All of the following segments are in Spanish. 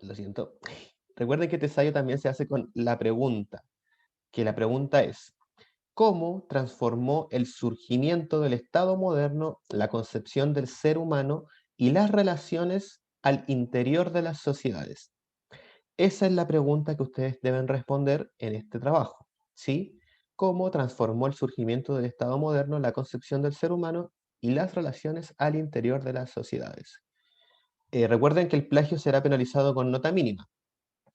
Lo siento. Recuerden que este ensayo también se hace con la pregunta, que la pregunta es, ¿cómo transformó el surgimiento del Estado moderno la concepción del ser humano y las relaciones al interior de las sociedades? Esa es la pregunta que ustedes deben responder en este trabajo, ¿sí? ¿Cómo transformó el surgimiento del Estado moderno la concepción del ser humano y las relaciones al interior de las sociedades? Recuerden que el plagio será penalizado con nota mínima.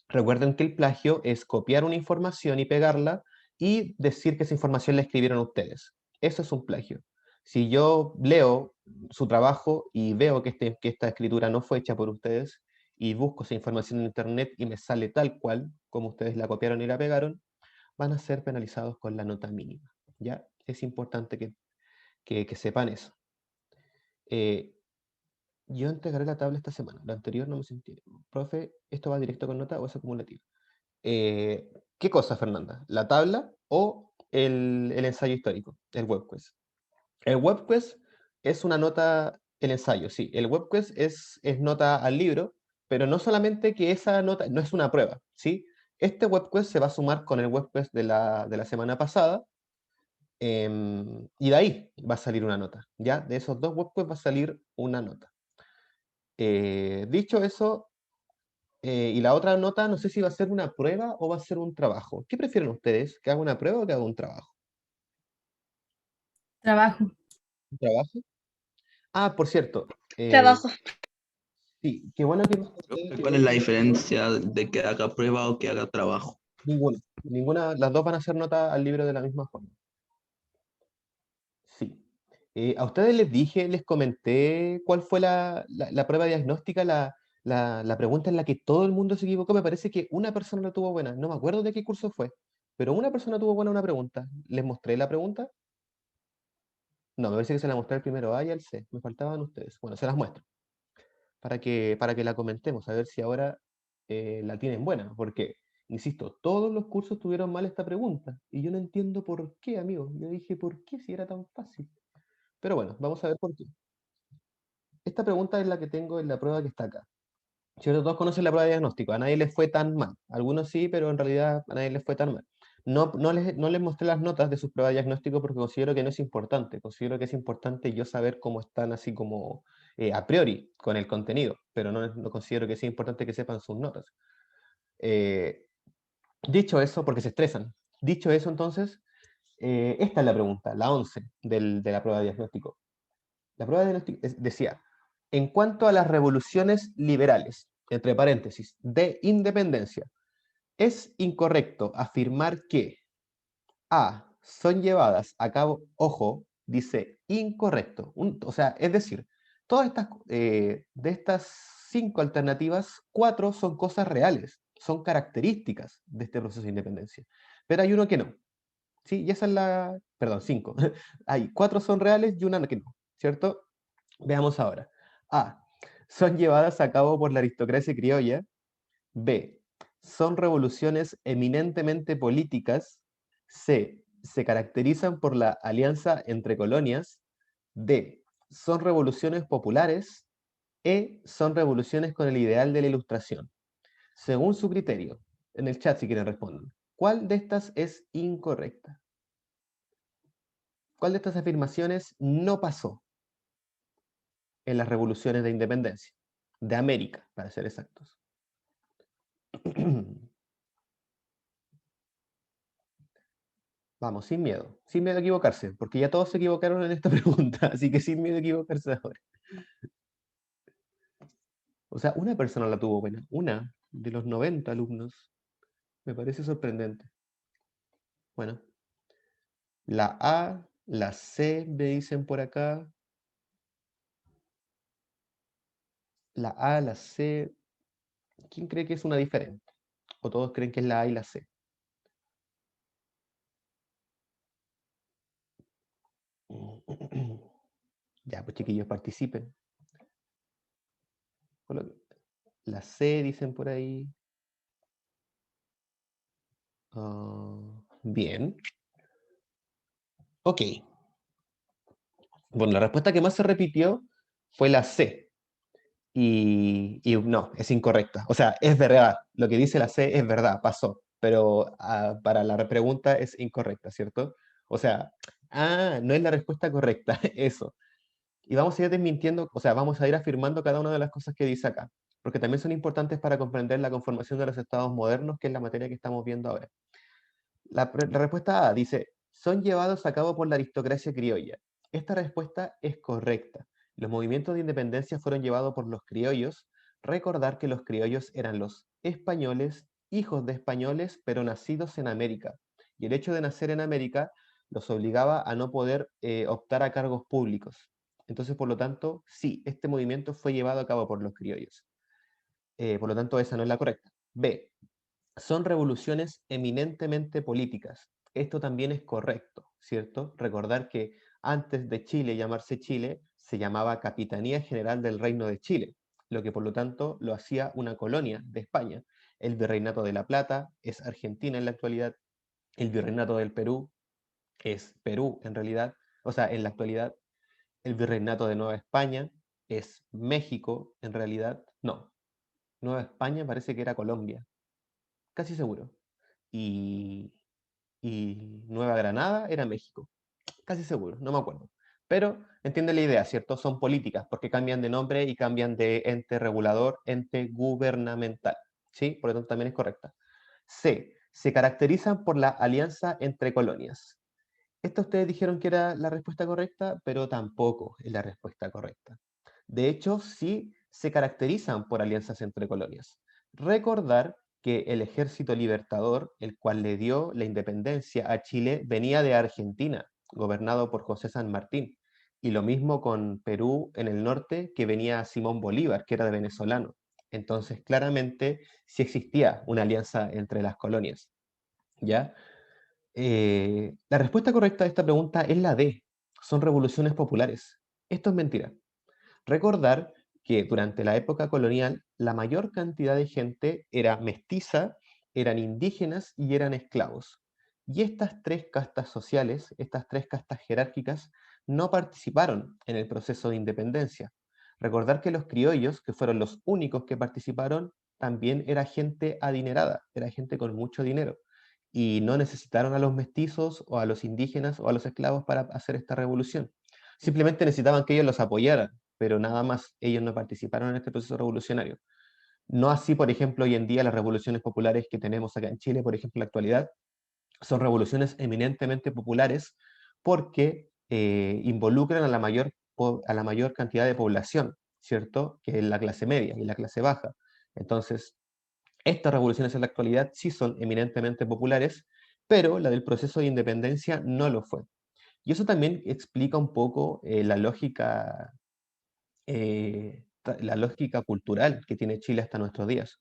Recuerden que el plagio es copiar una información y pegarla y decir que esa información la escribieron ustedes. Eso es un plagio. Si yo leo su trabajo y veo que esta escritura no fue hecha por ustedes y busco esa información en internet y me sale tal cual como ustedes la copiaron y la pegaron, van a ser penalizados con la nota mínima. ¿Ya? Es importante que sepan eso. Eh, yo entregaré la tabla esta semana. La anterior no me sentí. Profe, ¿esto va directo con nota o es acumulativo? Eh, ¿Qué cosa, Fernanda? ¿La tabla o el ensayo histórico, el webquiz? El webquiz es una nota, el ensayo, sí. El webquiz es nota al libro, pero no solamente que esa nota, no es una prueba, ¿sí? Este webquiz se va a sumar con el webquiz de la semana pasada, y de ahí va a salir una nota, ¿ya? De esos dos webquiz va a salir una nota. Dicho eso, y la otra nota, no sé si va a ser una prueba o va a ser un trabajo. ¿Qué prefieren ustedes? ¿Que haga una prueba o que haga un trabajo? Trabajo. ¿Un trabajo? Ah, por cierto, Trabajo. sí, qué bueno que me acordé que ¿Cuál es la diferencia de que haga prueba o que haga trabajo? ninguna, las dos van a ser nota al libro de la misma forma. Sí. A ustedes les dije, les comenté cuál fue la prueba diagnóstica, la pregunta en la que todo el mundo se equivocó. Me parece que una persona la tuvo buena. No me acuerdo de qué curso fue, pero una persona tuvo buena una pregunta. ¿Les mostré la pregunta? No, me parece que se la mostré al primero A y al C. Me faltaban ustedes. Bueno, se las muestro para que la comentemos, a ver si ahora la tienen buena. Porque, insisto, todos los cursos tuvieron mal esta pregunta. Y yo no entiendo por qué, amigo. Yo dije, ¿por qué si era tan fácil? Pero bueno, vamos a ver por qué. Esta pregunta es la que tengo en la prueba que está acá. ¿Cierto? Todos conocen la prueba de diagnóstico. A nadie les fue tan mal. Algunos sí, pero en realidad a nadie les fue tan mal. No les mostré las notas de sus pruebas de diagnóstico porque considero que no es importante. Considero que es importante yo saber cómo están así como a priori con el contenido, pero no considero que sea importante que sepan sus notas. Eh, Dicho eso, porque se estresan. Dicho eso, entonces, esta es la pregunta, la 11 de la prueba de diagnóstico. La prueba de diagnóstico decía, en cuanto a las revoluciones liberales, entre paréntesis, de independencia, es incorrecto afirmar que A, son llevadas a cabo, ojo, dice incorrecto. O sea, es decir, todas estas, de estas 5 alternativas, 4 son cosas reales, son características de este proceso de independencia. Pero hay uno que no. ¿Sí? Y esa es la, perdón, 5. Hay 4 son reales y una que no, ¿cierto? Veamos ahora. A. Son llevadas a cabo por la aristocracia criolla. B. Son revoluciones eminentemente políticas. C. Se caracterizan por la alianza entre colonias. D. Son revoluciones populares. E. Son revoluciones con el ideal de la ilustración. Según su criterio, en el chat si quieren responder. ¿Cuál de estas es incorrecta? ¿Cuál de estas afirmaciones no pasó en las revoluciones de independencia? De América, para ser exactos. Vamos, sin miedo a equivocarse, porque ya todos se equivocaron en esta pregunta, así que sin miedo a equivocarse ahora. O sea, una persona la tuvo buena, una de los 90 alumnos. Me parece sorprendente. Bueno, la A, la C, me dicen por acá. La A, la C. ¿Quién cree que es una diferente? ¿O todos creen que es la A y la C? Ya, pues chiquillos, participen. La C, dicen por ahí. Bien. Ok. Bueno, la respuesta que más se repitió fue la C. y no, es incorrecta. O sea, es verdad, lo que dice la C es verdad, pasó, pero para la pregunta es incorrecta, ¿cierto? O sea, no es la respuesta correcta, eso. Y vamos a ir desmintiendo, o sea, vamos a ir afirmando cada una de las cosas que dice acá, porque también son importantes para comprender la conformación de los estados modernos, que es la materia que estamos viendo ahora. La respuesta A dice, son llevados a cabo por la aristocracia criolla. Esta respuesta es correcta. Los movimientos de independencia fueron llevados por los criollos. Recordar que los criollos eran los españoles, hijos de españoles, pero nacidos en América. Y el hecho de nacer en América los obligaba a no poder optar a cargos públicos. Entonces, por lo tanto, sí, este movimiento fue llevado a cabo por los criollos. Por lo tanto, esa no es la correcta. B, son revoluciones eminentemente políticas. Esto también es correcto, ¿cierto? Recordar que antes de Chile llamarse Chile, se llamaba Capitanía General del Reino de Chile, lo que por lo tanto lo hacía una colonia de España. El Virreinato de la Plata es Argentina en la actualidad, el Virreinato del Perú es Perú en realidad, o sea, en la actualidad, el Virreinato de Nueva España es México en realidad, no, Nueva España parece que era Colombia, casi seguro. Y, y Nueva Granada era México, casi seguro, no me acuerdo. Pero entiende la idea, ¿cierto? Son políticas porque cambian de nombre y cambian de ente regulador, ente gubernamental, ¿sí? Por lo tanto también es correcta. C, se caracterizan por la alianza entre colonias. Esta ustedes dijeron que era la respuesta correcta, pero tampoco es la respuesta correcta. De hecho, sí se caracterizan por alianzas entre colonias. Recordar que el ejército libertador, el cual le dio la independencia a Chile, venía de Argentina, gobernado por José San Martín. Y lo mismo con Perú en el norte, que venía Simón Bolívar, que era de venezolano. Entonces, claramente, sí existía una alianza entre las colonias. ¿Ya? La respuesta correcta a esta pregunta es la D. Son revoluciones populares. Esto es mentira. Recordar que durante la época colonial la mayor cantidad de gente era mestiza, eran indígenas y eran esclavos. Y estas tres castas sociales, estas tres castas jerárquicas, no participaron en el proceso de independencia. Recordar que los criollos, que fueron los únicos que participaron, también era gente adinerada, era gente con mucho dinero. Y no necesitaron a los mestizos o a los indígenas o a los esclavos para hacer esta revolución. Simplemente necesitaban que ellos los apoyaran, pero nada más, ellos no participaron en este proceso revolucionario. No así, por ejemplo, hoy en día las revoluciones populares que tenemos acá en Chile, por ejemplo, en la actualidad, son revoluciones eminentemente populares porque involucran a la mayor cantidad de población, ¿cierto? Que es la clase media y la clase baja. Entonces, estas revoluciones en la actualidad sí son eminentemente populares, pero la del proceso de independencia no lo fue. Y eso también explica un poco la lógica cultural que tiene Chile hasta nuestros días.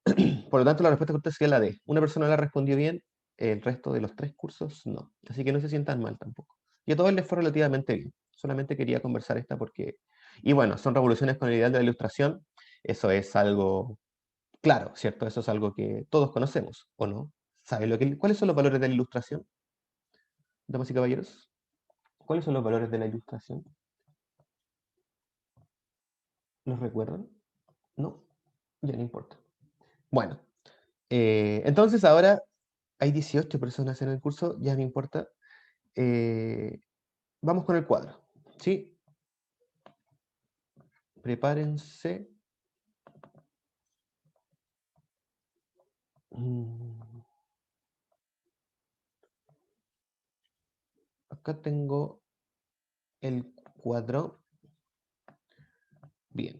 Por lo tanto, la respuesta correcta sería la D. Una persona la respondió bien, el resto de los tres cursos no. Así que no se sientan mal tampoco. Y a todos les fue relativamente bien. Solamente quería conversar esta porque... Y bueno, son revoluciones con el ideal de la ilustración. Eso es algo claro, ¿cierto? Eso es algo que todos conocemos, ¿o no? ¿Saben cuáles son los valores de la ilustración, damas y caballeros? ¿Cuáles son los valores de la ilustración? ¿Los recuerdan? No, ya no importa. Bueno, entonces ahora hay 18 personas en el curso, ya no importa. Eh, vamos con el cuadro, ¿sí? Prepárense. Mm, Acá tengo el cuadro. Bien.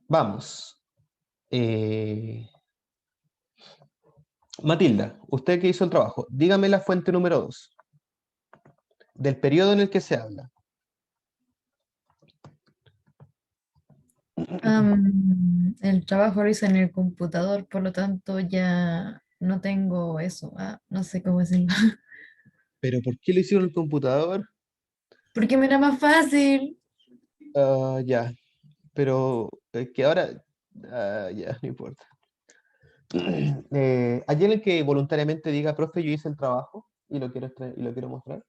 Vamos. Eh, Matilda, usted que hizo el trabajo, dígame la fuente número 2 del periodo en el que se habla. El trabajo lo hice en el computador, por lo tanto ya no tengo eso. No sé cómo decirlo. ¿Pero por qué lo hicieron en el computador? Porque me era más fácil. Ya, pero que ahora... ya, no importa. ¿Hay alguien que voluntariamente diga, profe, yo hice el trabajo? y lo quiero mostrar.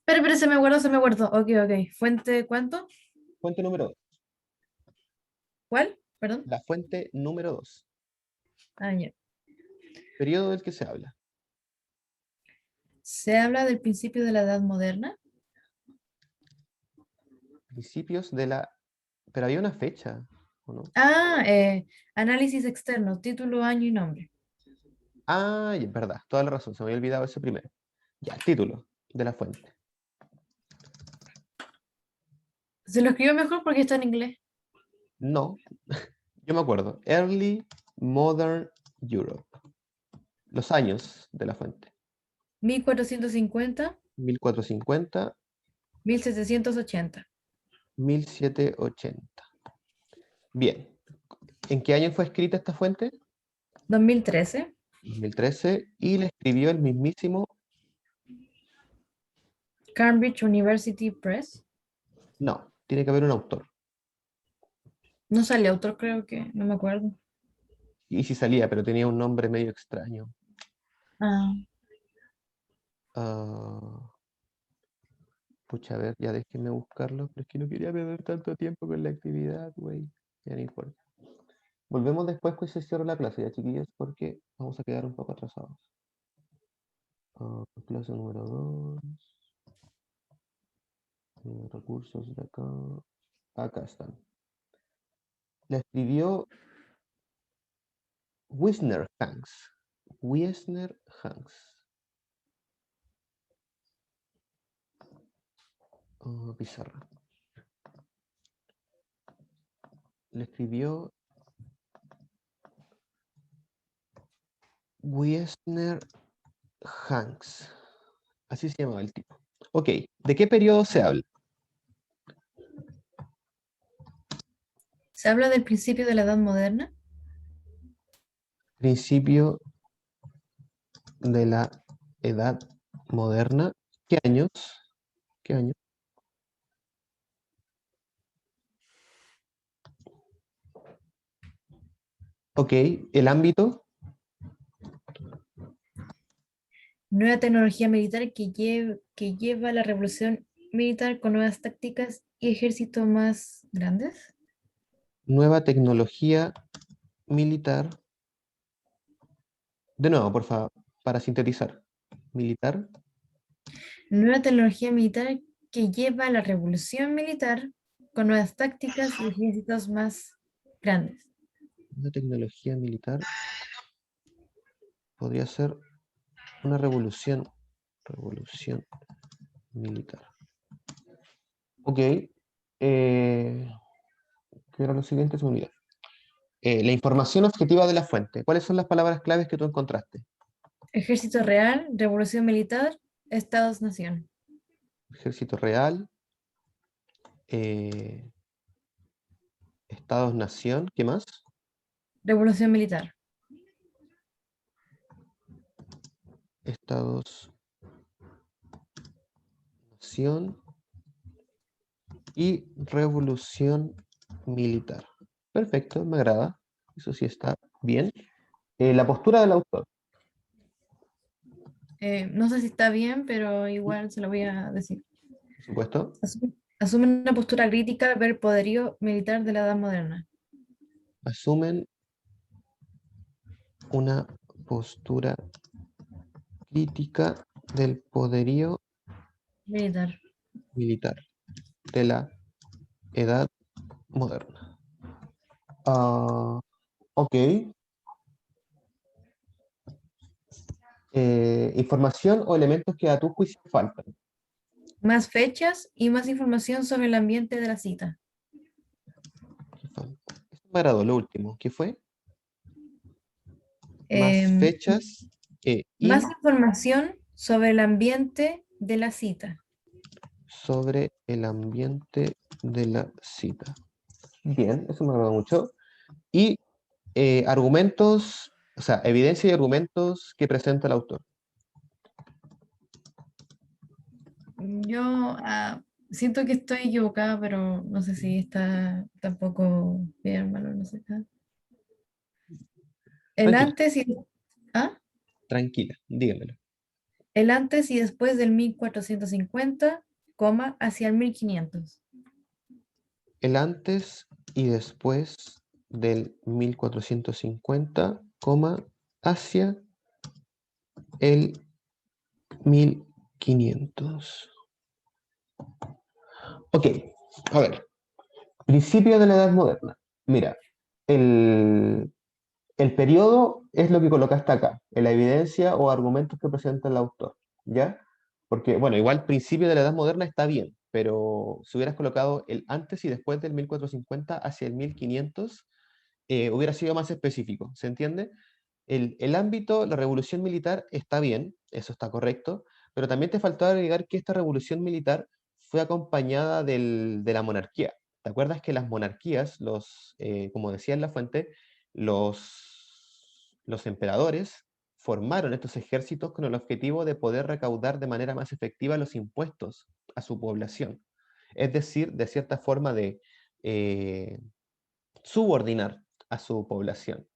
Pero se me guardó. Ok, ok. ¿Fuente cuánto? Fuente número 2. ¿Cuál? Perdón. La fuente número 2. Ah, ya. Periodo del que se habla. Se habla del principio de la Edad Moderna. Principios de la... Pero había una fecha, ¿o no? Ah, análisis externo, título, año y nombre. Ah, es verdad, toda la razón, se me había olvidado ese primero. Ya, título de la fuente. Se lo escribo mejor porque está en inglés. No, yo me acuerdo. Early Modern Europe. Los años de la fuente. 1450, 1450, 1780. 1780. Bien. ¿En qué año fue escrita esta fuente? 2013. 2013. Y la escribió el mismísimo... Cambridge University Press. No, tiene que haber un autor. No sale autor, creo que, no me acuerdo. Y si salía, pero tenía un nombre medio extraño. Ah, Ah, pucha, a ver, ya déjenme buscarlo, pero es que no quería perder tanto tiempo con la actividad, güey. Ya no importa. Volvemos después que se cierre la clase, ya chiquillos, porque vamos a quedar un poco atrasados. Clase número 2. Recursos de acá. Acá están. La escribió Wisner Hanks. Wisner Hanks. Pizarra. La escribió Wisner Hanks. Así se llamaba el tipo. Ok, ¿de qué periodo se habla? se habla del principio de la Edad Moderna. Principio de la Edad Moderna. ¿Qué años? ¿Qué año? Ok, el ámbito. Nueva tecnología militar que lleva a la revolución militar con nuevas tácticas y ejércitos más grandes. Nueva tecnología militar. De nuevo, por favor, para sintetizar. Militar. Nueva tecnología militar que lleva a la revolución militar con nuevas tácticas y ejércitos más grandes. Una tecnología militar podría ser una revolución. Revolución militar. Ok. ¿Qué era lo siguiente? Se me olvidó. La información objetiva de la fuente. ¿Cuáles son las palabras claves que tú encontraste? Ejército real, revolución militar, estados-nación. Ejército real, eh, estados-nación, ¿qué más? Revolución militar. Estados-nación y revolución militar. Perfecto, me agrada. Eso sí está bien. La postura del autor. No sé si está bien, pero igual se lo voy a decir. Por supuesto. Asume una postura crítica del poderío militar de la Edad Moderna. Asumen una postura crítica del poderío Militar. militar de la Edad Moderna. Ok. Información o elementos que a tu juicio faltan. Más fechas y más información sobre el ambiente de la cita. ¿Qué falta? Esto me agradó, lo último. ¿Qué fue? Más Em, fechas y Más información sobre el ambiente de la cita. sobre el ambiente de la cita. Bien, eso me agradó mucho. Y argumentos, o sea, evidencia y argumentos que presenta el autor. Yo siento que estoy equivocada, pero no sé si está tampoco bien, malo, no sé. El Tranquila, antes y, ¿ah? tranquila, dígamelo. El antes y después del 1450, coma, hacia el 1500. El antes y después del 1450, coma, hacia el 1500. Ok, a ver. Principio de la Edad Moderna. Mira, el, el periodo es lo que colocaste acá, en la evidencia o argumentos que presenta el autor, ¿ya? Porque, bueno, igual principio de la Edad Moderna está bien, pero si hubieras colocado el antes y después del 1450 hacia el 1500, hubiera sido más específico, ¿se entiende? El ámbito, la revolución militar está bien, eso está correcto, pero también te faltó agregar que esta revolución militar fue acompañada de la monarquía. ¿Te acuerdas que las monarquías, como decía en la fuente, los emperadores formaron estos ejércitos con el objetivo de poder recaudar de manera más efectiva los impuestos a su población? Es decir, de cierta forma de eh, subordinar a su población.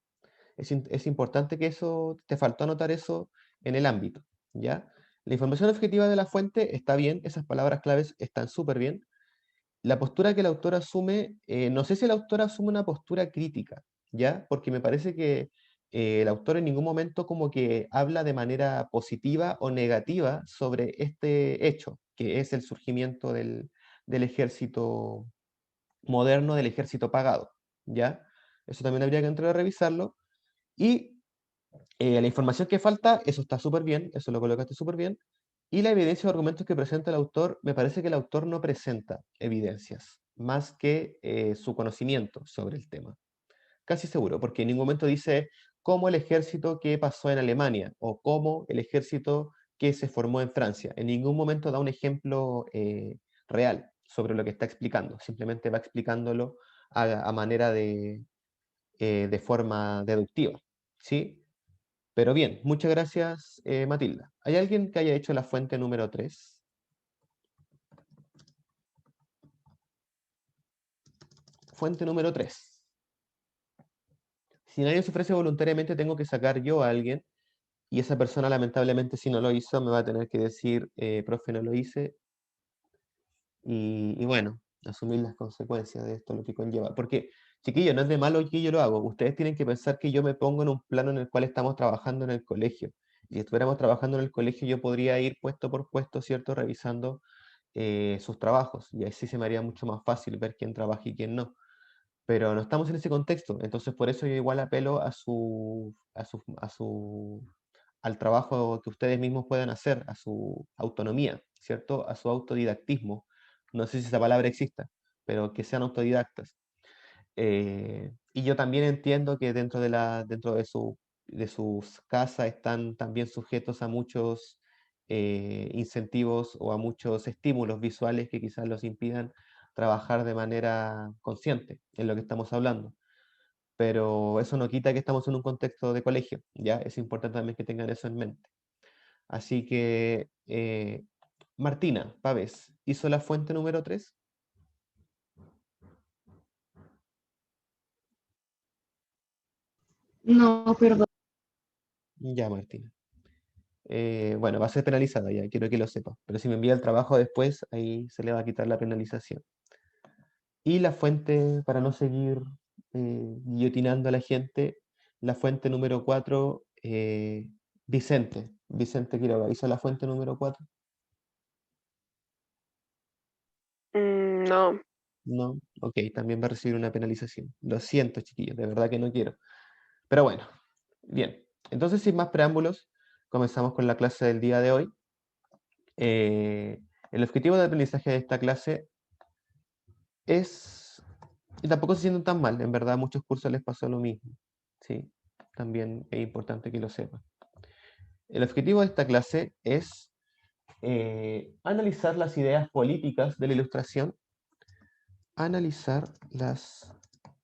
Es importante que eso, te faltó anotar eso en el ámbito, ¿ya? La información objetiva de la fuente está bien, esas palabras claves están súper bien. La postura que el autor asume, no sé si el autor asume una postura crítica, ¿ya? Porque me parece que el autor en ningún momento como que habla de manera positiva o negativa sobre este hecho, que es el surgimiento del ejército moderno, del ejército pagado, ¿ya? Eso también habría que entrar a revisarlo. Y la información que falta, eso está súper bien, eso lo colocaste súper bien. Y la evidencia o argumentos que presenta el autor, me parece que el autor no presenta evidencias, más que su conocimiento sobre el tema. Casi seguro, porque en ningún momento dice cómo el ejército que pasó en Alemania o cómo el ejército que se formó en Francia. En ningún momento da un ejemplo real sobre lo que está explicando, simplemente va explicándolo a manera de forma deductiva. ¿Sí? Pero bien, muchas gracias, Matilda. ¿Hay alguien que haya hecho la fuente número 3? Fuente número 3. Si nadie se ofrece voluntariamente, tengo que sacar yo a alguien, y esa persona lamentablemente si no lo hizo, me va a tener que decir, profe, no lo hice, y bueno, asumir las consecuencias de esto, lo que conlleva. Porque, chiquillos, no es de malo que yo lo hago. Ustedes tienen que pensar que yo me pongo en un plano en el cual estamos trabajando en el colegio. Y si estuviéramos trabajando en el colegio, yo podría ir puesto por puesto, ¿cierto? Revisando sus trabajos. Y así se me haría mucho más fácil ver quién trabaja y quién no. Pero no estamos en ese contexto. Entonces, por eso yo igual apelo al trabajo que ustedes mismos puedan hacer, a su autonomía, ¿cierto? A su autodidactismo. No sé si esa palabra exista, pero que sean autodidactas. Y yo también entiendo que dentro de sus casas están también sujetos a muchos incentivos o a muchos estímulos visuales que quizás los impidan trabajar de manera consciente en lo que estamos hablando. Pero eso no quita que estamos en un contexto de colegio, ¿ya? Es importante también que tengan eso en mente. Así que, Martina Pávez, ¿hizo la fuente número 3? No, perdón. Ya, Martina. Bueno, va a ser penalizada ya, quiero que lo sepa. Pero si me envía el trabajo después, ahí se le va a quitar la penalización. Y la fuente, para no seguir guillotinando a la gente, la fuente número 4, Vicente. Vicente Quiroga, ¿hizo la fuente número 4? No. No, ok, también va a recibir una penalización. Lo siento, chiquillos, de verdad que no quiero. Pero bueno, bien. Entonces, sin más preámbulos, comenzamos con la clase del día de hoy. El objetivo de aprendizaje de esta clase es, y tampoco se sienten tan mal, en verdad a muchos cursos les pasó lo mismo, ¿sí? También es importante que lo sepan. El objetivo de esta clase es analizar las ideas políticas de la Ilustración, analizar las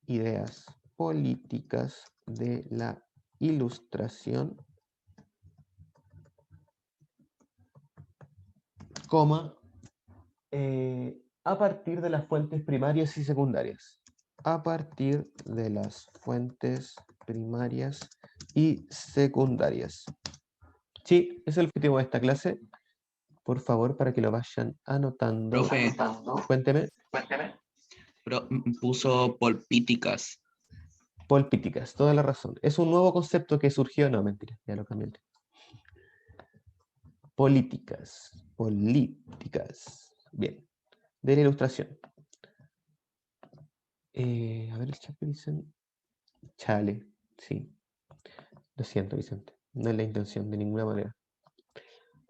ideas políticas de la Ilustración, coma, a partir de las fuentes primarias y secundarias. A partir de las fuentes primarias y secundarias. Sí, ese es el objetivo de esta clase. Por favor, para que lo vayan anotando. Profe, Cuénteme. puso políticas. Políticas, toda la razón. Es un nuevo concepto que surgió, no, mentira, ya lo cambié. Políticas, políticas. Bien, de la ilustración. A ver el chat que dicen. Chale, sí. Lo siento, Vicente. No es la intención de ninguna manera.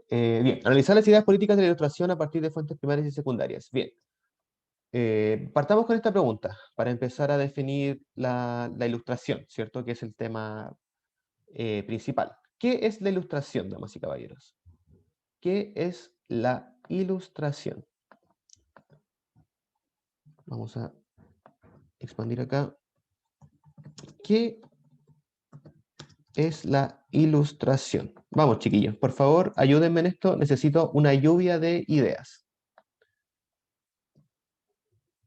Bien, analizar las ideas políticas de la ilustración a partir de fuentes primarias y secundarias. Bien. Partamos con esta pregunta para empezar a definir la ilustración, ¿cierto? Que es el tema principal. ¿Qué es la ilustración, damas y caballeros? ¿Qué es la ilustración? Vamos a expandir acá. ¿Qué es la ilustración? Vamos, chiquillos, por favor, ayúdenme en esto. Necesito una lluvia de ideas.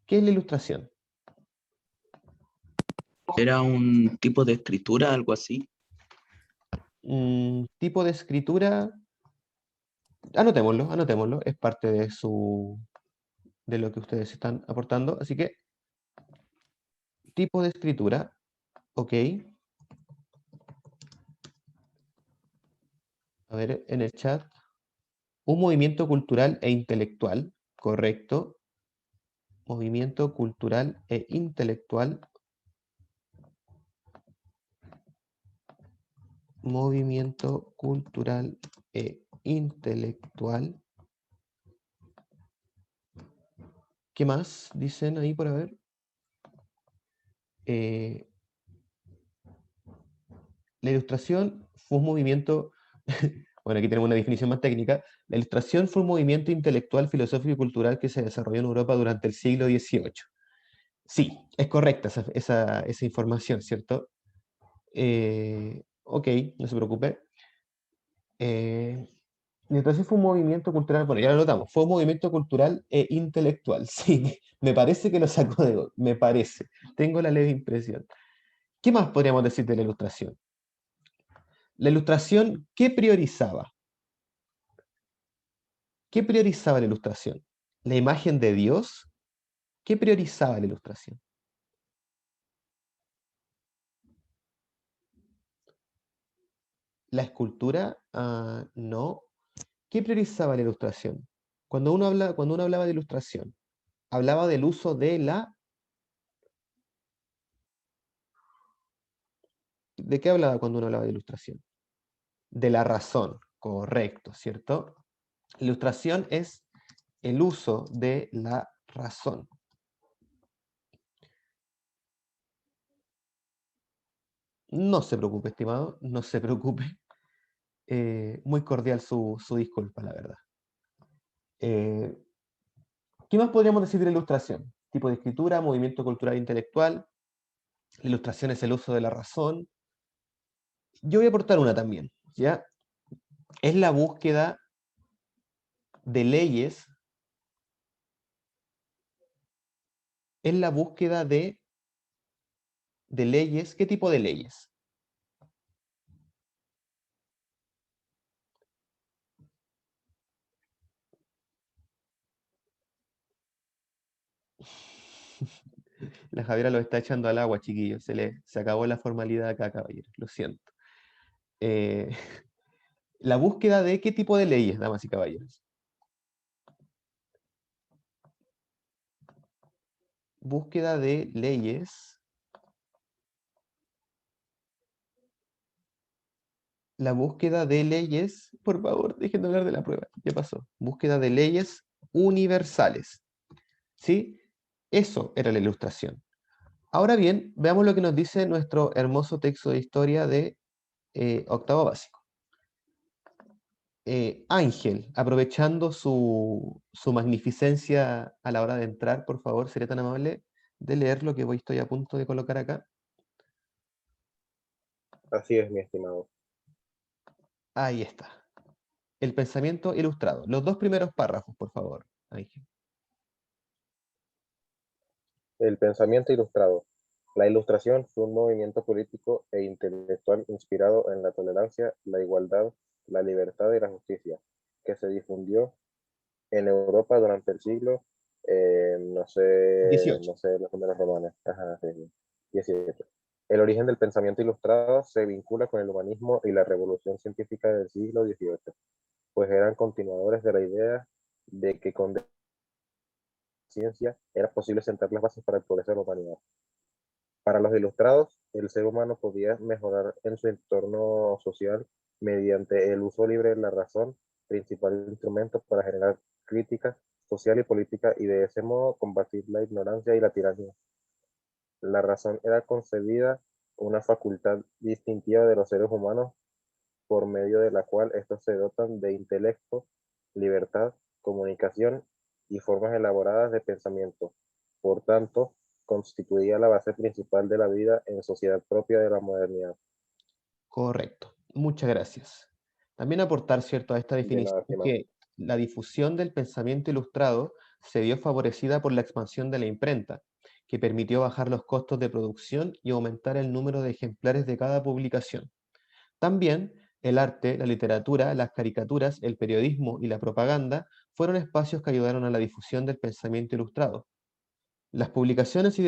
¿Qué es la ilustración? ¿Era un tipo de escritura, algo así? Tipo de escritura. Anotémoslo, anotémoslo. Es parte de lo que ustedes están aportando. Así que, tipo de escritura. Ok. A ver, en el chat. Un movimiento cultural e intelectual. Correcto. Movimiento cultural e intelectual. Movimiento cultural e intelectual. ¿Qué más dicen ahí por haber? La ilustración fue un movimiento, bueno, aquí tenemos una definición más técnica. La ilustración fue un movimiento intelectual, filosófico y cultural que se desarrolló en Europa durante el siglo XVIII. Sí, es correcta esa información, ¿cierto? Ok, no se preocupe. Y entonces fue un movimiento cultural, bueno, ya lo notamos, fue un movimiento cultural e intelectual, sí, me parece que lo sacó de gol, me parece, tengo la leve impresión. ¿Qué más podríamos decir de la ilustración? La ilustración, ¿qué priorizaba? ¿Qué priorizaba la ilustración? ¿La imagen de Dios? ¿Qué priorizaba la ilustración? ¿La escultura? No. ¿Qué priorizaba la ilustración? Cuando uno hablaba de ilustración, hablaba del uso de la... ¿De qué hablaba cuando uno hablaba de ilustración? De la razón, correcto, ¿cierto? La ilustración es el uso de la razón. No se preocupe, estimado, no se preocupe. Muy cordial su disculpa, la verdad. ¿Qué más podríamos decir de la ilustración? Tipo de escritura, movimiento cultural e intelectual. La ilustración es el uso de la razón. Yo voy a aportar una también, ¿ya? Es la búsqueda de leyes, es la búsqueda de leyes. ¿Qué tipo de leyes? La Javiera lo está echando al agua, chiquillos. Se acabó la formalidad acá, caballeros. Lo siento. Eh, la búsqueda de qué tipo de leyes, damas y caballeros. Búsqueda de leyes. La búsqueda de leyes. Por favor, dejen de hablar de la prueba. ¿Qué pasó? Búsqueda de leyes universales. ¿Sí? Eso era la ilustración. Ahora bien, veamos lo que nos dice nuestro hermoso texto de historia de octavo básico. Ángel, aprovechando su magnificencia a la hora de entrar, por favor, sería tan amable de leer lo que estoy a punto de colocar acá. Así es, mi estimado. Ahí está. El pensamiento ilustrado. Los dos primeros párrafos, por favor, Ángel. El pensamiento ilustrado. La Ilustración fue un movimiento político e intelectual inspirado en la tolerancia, la igualdad, la libertad y la justicia, que se difundió en Europa durante el siglo, no 18. sé los números romanos, ajá, sí, sí, 17. El origen del pensamiento ilustrado se vincula con el humanismo y la revolución científica del siglo XVIII, pues eran continuadores de la idea de que con ciencia era posible sentar las bases para el progreso de la humanidad. Para los ilustrados, el ser humano podía mejorar en su entorno social mediante el uso libre de la razón, principal instrumento para generar crítica social y política, y de ese modo combatir la ignorancia y la tiranía. La razón era concebida una facultad distintiva de los seres humanos por medio de la cual estos se dotan de intelecto, libertad, comunicación y formas elaboradas de pensamiento. Por tanto, constituía la base principal de la vida en sociedad propia de la modernidad. Correcto. Muchas gracias. También aportar, ¿cierto?, a esta De definición nada, estimado. que la difusión del pensamiento ilustrado se vio favorecida por la expansión de la imprenta, que permitió bajar los costos de producción y aumentar el número de ejemplares de cada publicación. También el arte, la literatura, las caricaturas, el periodismo y la propaganda fueron espacios que ayudaron a la difusión del pensamiento ilustrado. Las publicaciones,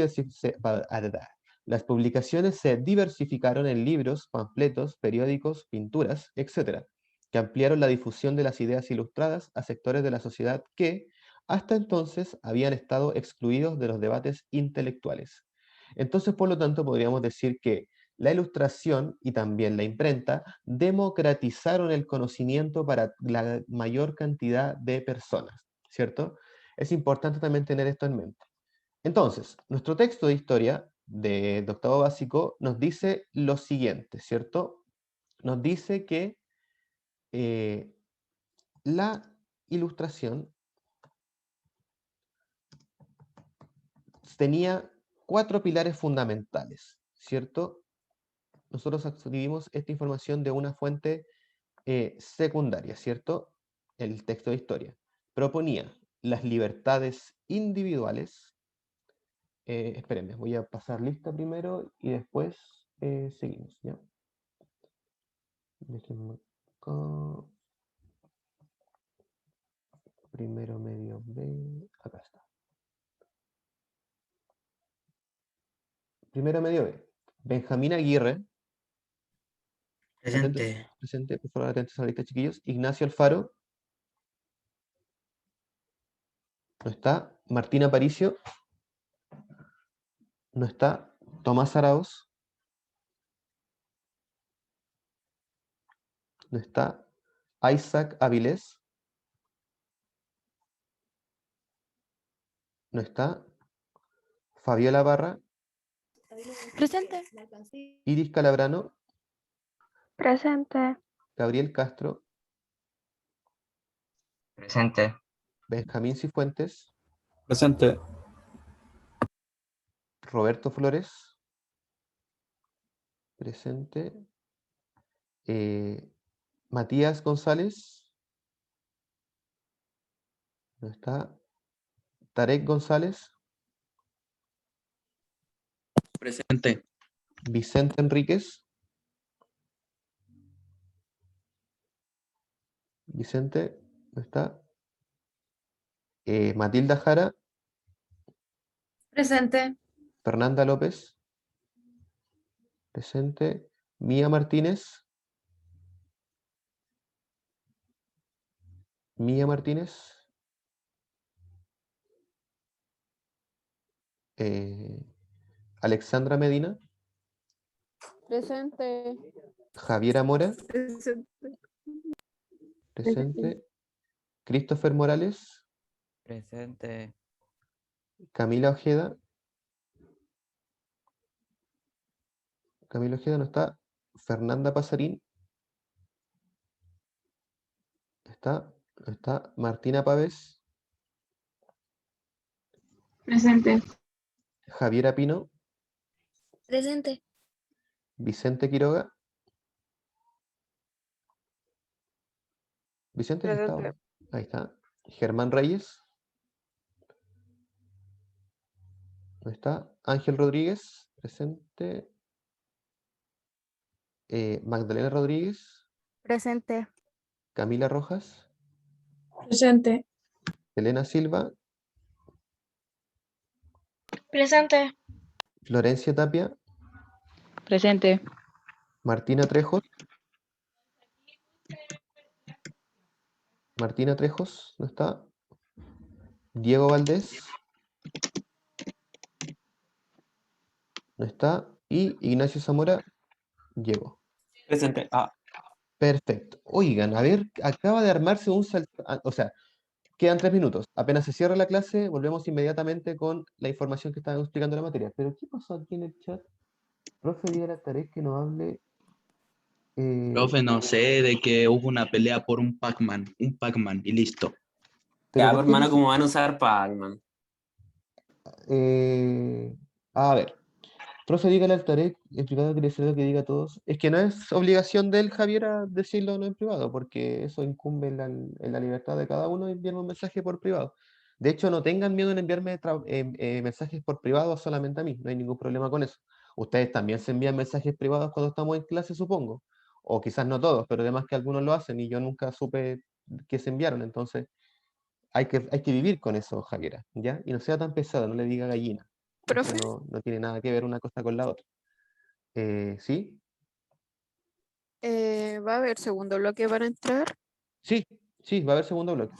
las publicaciones se diversificaron en libros, panfletos, periódicos, pinturas, etc., que ampliaron la difusión de las ideas ilustradas a sectores de la sociedad que, hasta entonces, habían estado excluidos de los debates intelectuales. Entonces, por lo tanto, podríamos decir que la ilustración y también la imprenta democratizaron el conocimiento para la mayor cantidad de personas, ¿cierto? Es importante también tener esto en mente. Entonces, nuestro texto de historia de octavo básico nos dice lo siguiente, ¿cierto? Nos dice que la ilustración tenía 4 pilares fundamentales, ¿cierto? Nosotros adquirimos esta información de una fuente secundaria, ¿cierto? El texto de historia. Proponía las libertades individuales. Espérenme, voy a pasar lista primero y después seguimos, ¿ya? Déjenme acá. Primero medio B. Acá está. Primero medio B. Benjamín Aguirre. Atentos, Presente. presente, por favor, atentos a la lista, chiquillos. Ignacio Alfaro. No está. Martín Aparicio. No está. Tomás Arauz. No está. Isaac Avilés. No está. Fabiola Barra. Presente. Iris Calabrano. Presente. Gabriel Castro. Presente. Benjamín Cifuentes. Presente. Roberto Flores. Presente. Matías González. No está. Tarek González. Presente. Vicente Enríquez. Vicente. No está. Matilda Jara. Presente. Fernanda López. Presente. Mía Martínez. Mía Martínez. Alexandra Medina. Presente. Javiera Mora. Presente. Presente. Christopher Morales. Presente. Camila Ojeda. Camila Ojeda no está. Fernanda Pasarín. Está. No está. Martina Pávez. Presente. Javiera Pino. Presente. Vicente Quiroga. Vicente sí está. Presente. Ahí está. Germán Reyes. No está. Ángel Rodríguez. Presente. Magdalena Rodríguez. Presente. Camila Rojas. Presente. Elena Silva. Presente. Florencia Tapia. Presente. Martina Trejos. Martina Trejos, ¿no está? Diego Valdés. No está. Y Ignacio Zamora llegó. Presente. Ah, Perfecto. Oigan, a ver, acaba de armarse un salto. O sea, quedan 3 minutos. Apenas se cierra la clase, volvemos inmediatamente con la información que estaban explicando la materia. Pero, ¿qué pasó aquí en el chat? Profe, diga la tarea que nos hable. Profe, no sé, de que hubo una pelea por un Pac-Man y listo. Pero ya, ¿por pues, qué hermano, dice? ¿cómo van a usar Pac-Man? A ver, profe, dígale al Tarek, en privado que le sea lo que diga a todos. Es que no es obligación del Javier a decirlo o no en privado, porque eso incumbe en la libertad de cada uno de enviar un mensaje por privado. De hecho, no tengan miedo en enviarme mensajes por privado solamente a mí, no hay ningún problema con eso. Ustedes también se envían mensajes privados cuando estamos en clase, supongo. O quizás no todos, pero además que algunos lo hacen y yo nunca supe que se enviaron. Entonces, hay que vivir con eso, Javiera, ¿ya? Y no sea tan pesado, no le diga gallina. Eso Profe. no tiene nada que ver una cosa con la otra. ¿Sí? ¿Va a haber segundo bloque para entrar? Sí, sí, va a haber segundo bloque.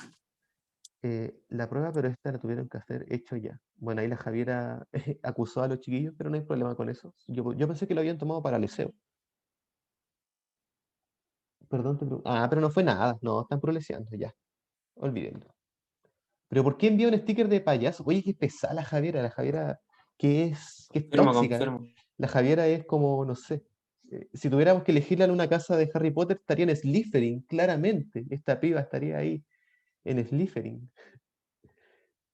La prueba, pero esta la tuvieron que hacer hecho ya. Bueno, ahí la Javiera acusó a los chiquillos, pero no hay problema con eso. Yo pensé que lo habían tomado para leseo. Perdón, pero no fue nada. No, están proleseando ya. Olvídenlo. Pero ¿por qué envió un sticker de payaso? Oye, qué pesada la Javiera. La Javiera que es Confirmo, tóxica. confirmo. La Javiera es como, no sé. Si tuviéramos que elegirla en una casa de Harry Potter, estaría en Slytherin, claramente. Esta piba estaría ahí en Slytherin.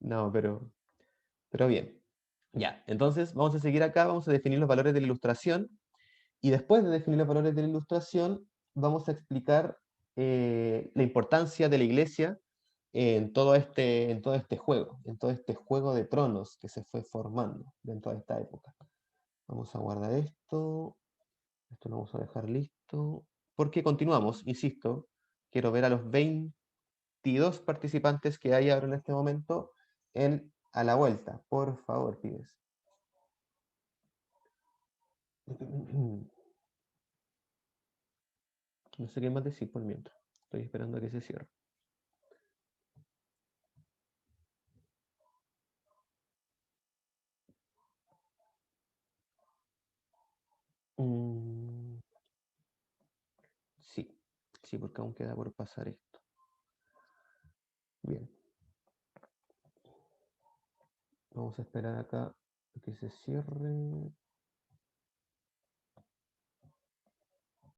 No, pero bien. Ya, entonces vamos a seguir acá, vamos a definir los valores de la ilustración. Y después de definir los valores de la ilustración, vamos a explicar la importancia de la iglesia en todo este juego de tronos que se fue formando dentro de esta época. Vamos a guardar esto lo vamos a dejar listo, porque continuamos, insisto, quiero ver a los 22 participantes que hay ahora en este momento a la vuelta, por favor, pibes. No sé qué más decir por mientras. Estoy esperando a que se cierre. Sí, sí, porque aún queda por pasar esto. Bien. Vamos a esperar acá a que se cierre.